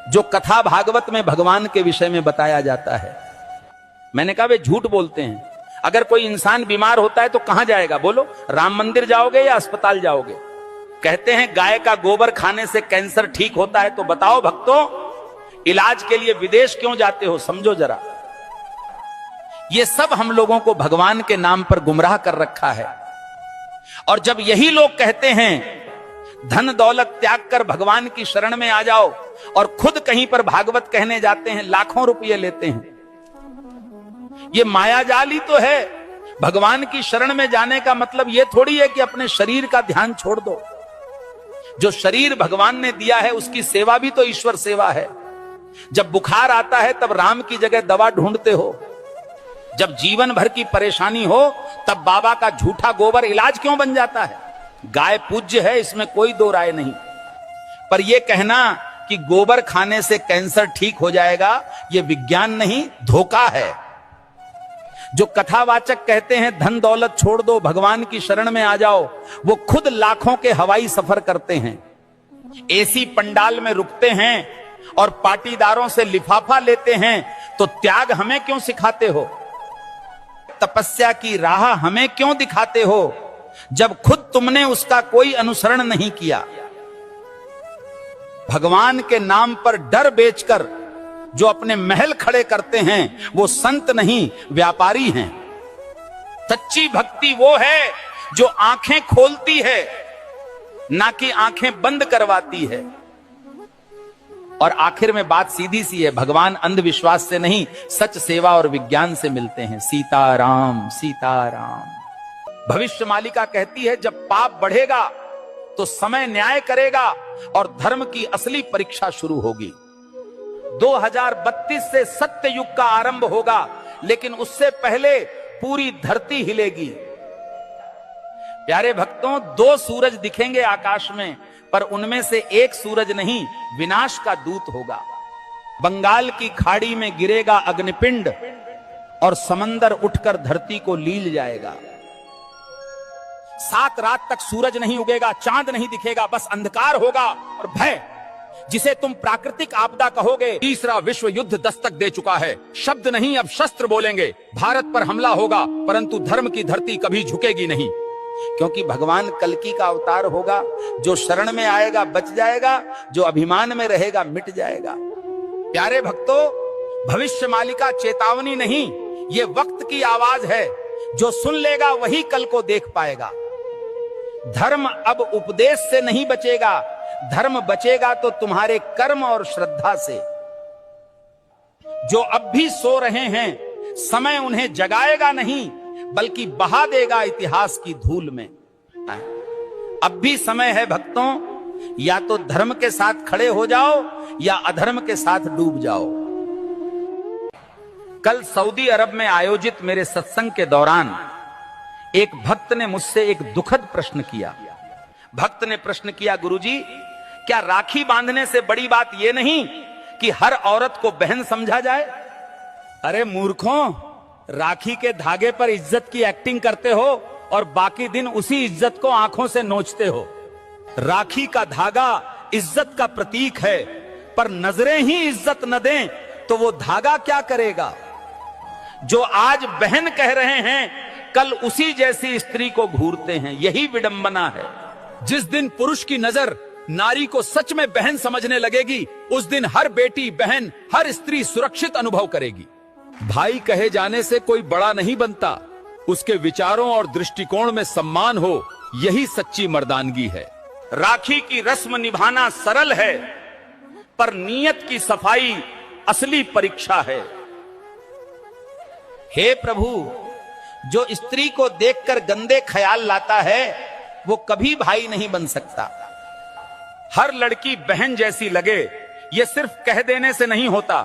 जो कथा भागवत में भगवान के विषय में बताया जाता है। मैंने कहा वे झूठ बोलते हैं। अगर कोई इंसान बीमार होता है तो कहां जाएगा बोलो? राम मंदिर जाओगे या अस्पताल जाओगे? कहते हैं गाय का गोबर खाने से कैंसर ठीक होता है, तो बताओ भक्तों, इलाज के लिए विदेश क्यों जाते हो? समझो जरा। ये सब हम लोगों को भगवान के नाम पर गुमराह कर रखा है। और जब यही लोग कहते हैं धन दौलत त्याग कर भगवान की शरण में आ जाओ, और खुद कहीं पर भागवत कहने जाते हैं, लाखों रुपये लेते हैं। ये मायाजाल ही तो है। भगवान की शरण में जाने का मतलब यह थोड़ी है कि अपने शरीर का ध्यान छोड़ दो। जो शरीर भगवान ने दिया है उसकी सेवा भी तो ईश्वर सेवा है। जब बुखार आता है तब राम की जगह दवा ढूंढते हो। जब जीवन भर की परेशानी हो तब बाबा का झूठा गोबर इलाज क्यों बन जाता है? गाय पूज्य है, इसमें कोई दो राय नहीं, पर यह कहना कि गोबर खाने से कैंसर ठीक हो जाएगा, यह विज्ञान नहीं, धोखा है। जो कथावाचक कहते हैं धन दौलत छोड़ दो, भगवान की शरण में आ जाओ, वो खुद लाखों के हवाई सफर करते हैं, एसी पंडाल में रुकते हैं और पाटीदारों से लिफाफा लेते हैं। तो त्याग हमें क्यों सिखाते हो? तपस्या की राह हमें क्यों दिखाते हो, जब खुद तुमने उसका कोई अनुसरण नहीं किया? भगवान के नाम पर डर बेचकर जो अपने महल खड़े करते हैं वो संत नहीं, व्यापारी हैं। सच्ची भक्ति वो है जो आंखें खोलती है, ना कि आंखें बंद करवाती है। और आखिर में बात सीधी सी है, भगवान अंधविश्वास से नहीं, सच सेवा और विज्ञान से मिलते हैं। सीताराम सीताराम। भविष्य मालिका कहती है जब पाप बढ़ेगा तो समय न्याय करेगा और धर्म की असली परीक्षा शुरू होगी। 2032 से सत्य युग का आरंभ होगा, लेकिन उससे पहले पूरी धरती हिलेगी। प्यारे भक्तों, 2 सूरज दिखेंगे आकाश में, पर उनमें से एक सूरज नहीं, विनाश का दूत होगा। बंगाल की खाड़ी में गिरेगा अग्निपिंड और समंदर उठकर धरती को लील जाएगा। 7 रात तक सूरज नहीं उगेगा, चांद नहीं दिखेगा, बस अंधकार होगा और भय, जिसे तुम प्राकृतिक आपदा कहोगे। तीसरा विश्व युद्ध दस्तक दे चुका है। शब्द नहीं अब शस्त्र बोलेंगे। भारत पर हमला होगा, परंतु धर्म की धरती कभी झुकेगी नहीं, क्योंकि भगवान कल्कि का अवतार होगा। जो शरण में आएगा बच जाएगा, जो अभिमान में रहेगा मिट जाएगा। प्यारे भक्तों, भविष्य मालिका चेतावनी नहीं, ये वक्त की आवाज है। जो सुन लेगा वही कल को देख पाएगा। धर्म अब उपदेश से नहीं बचेगा, धर्म बचेगा तो तुम्हारे कर्म और श्रद्धा से। जो अब भी सो रहे हैं, समय उन्हें जगाएगा नहीं, बल्कि बहा देगा इतिहास की धूल में। अब भी समय है भक्तों, या तो धर्म के साथ खड़े हो जाओ या अधर्म के साथ डूब जाओ। कल सऊदी अरब में आयोजित मेरे सत्संग के दौरान एक भक्त ने मुझसे एक दुखद प्रश्न किया। भक्त ने प्रश्न किया, गुरुजी, क्या राखी बांधने से बड़ी बात यह नहीं कि हर औरत को बहन समझा जाए? अरे मूर्खों, राखी के धागे पर इज्जत की एक्टिंग करते हो और बाकी दिन उसी इज्जत को आंखों से नोचते हो। राखी का धागा इज्जत का प्रतीक है, पर नजरें ही इज्जत न दें तो वो धागा क्या करेगा? जो आज बहन कह रहे हैं, कल उसी जैसी स्त्री को घूरते हैं। यही विडंबना है। जिस दिन पुरुष की नजर नारी को सच में बहन समझने लगेगी, उस दिन हर बेटी, बहन, हर स्त्री सुरक्षित अनुभव करेगी। भाई कहे जाने से कोई बड़ा नहीं बनता, उसके विचारों और दृष्टिकोण में सम्मान हो, यही सच्ची मर्दानगी है। राखी की रस्म निभाना सरल है, पर नीयत की सफाई असली परीक्षा है। हे प्रभु, जो स्त्री को देखकर गंदे ख्याल लाता है वो कभी भाई नहीं बन सकता। हर लड़की बहन जैसी लगे, ये सिर्फ कह देने से नहीं होता,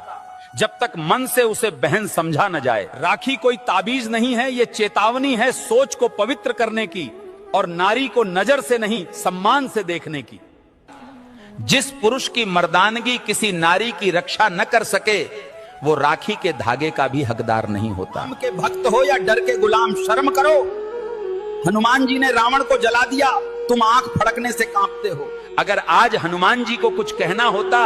जब तक मन से उसे बहन समझा न जाए। राखी कोई ताबीज नहीं है, ये चेतावनी है सोच को पवित्र करने की और नारी को नजर से नहीं सम्मान से देखने की। जिस पुरुष की मर्दानगी किसी नारी की रक्षा न कर सके, वो राखी के धागे का भी हकदार नहीं होता। राम के भक्त हो या डर के गुलाम, शर्म करो। हनुमान जी ने रावण को जला दिया, तुम आंख फड़कने से कांपते हो। अगर आज हनुमान जी को कुछ कहना होता